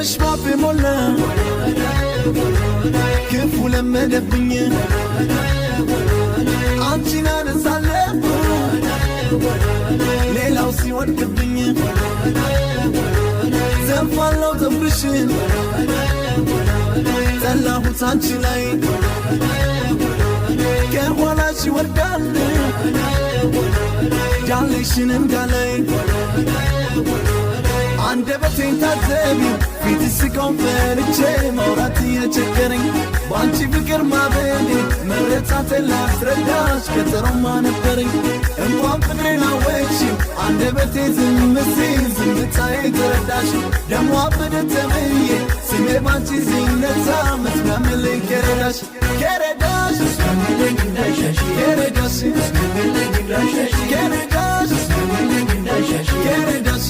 ስምሽ ባፌ ሞላ ክፉ ለመደብኝ አንቺን አነሳለሁ ሌላው ሲወድቅብኝ ዘንፋለው ዘንብሽን ጠላሁት አንቺ ላይ ከኋላሽ ይወርዳል ጃሌሽን እንዳላይ አንደበቴን ታዘቢ ፊት ስቆንፈርቼ ማውራት የቸገረኝ በአንቺ ፍቅር ማበዴ መረታቴን ላስረዳሽ ቀጠሮማ ነበረኝ እንኳን ፍቅሬን አወቅሽው አንደበቴ ዝም ሲል ዝምታዬ ተረዳሽ ደሞ አበደ ተብዬ ስሜ ባንቺ ሲነሳ መስሚያምልኝ ከረዳሽ ከረዳሽ ከረዳሽ ከረዳሽ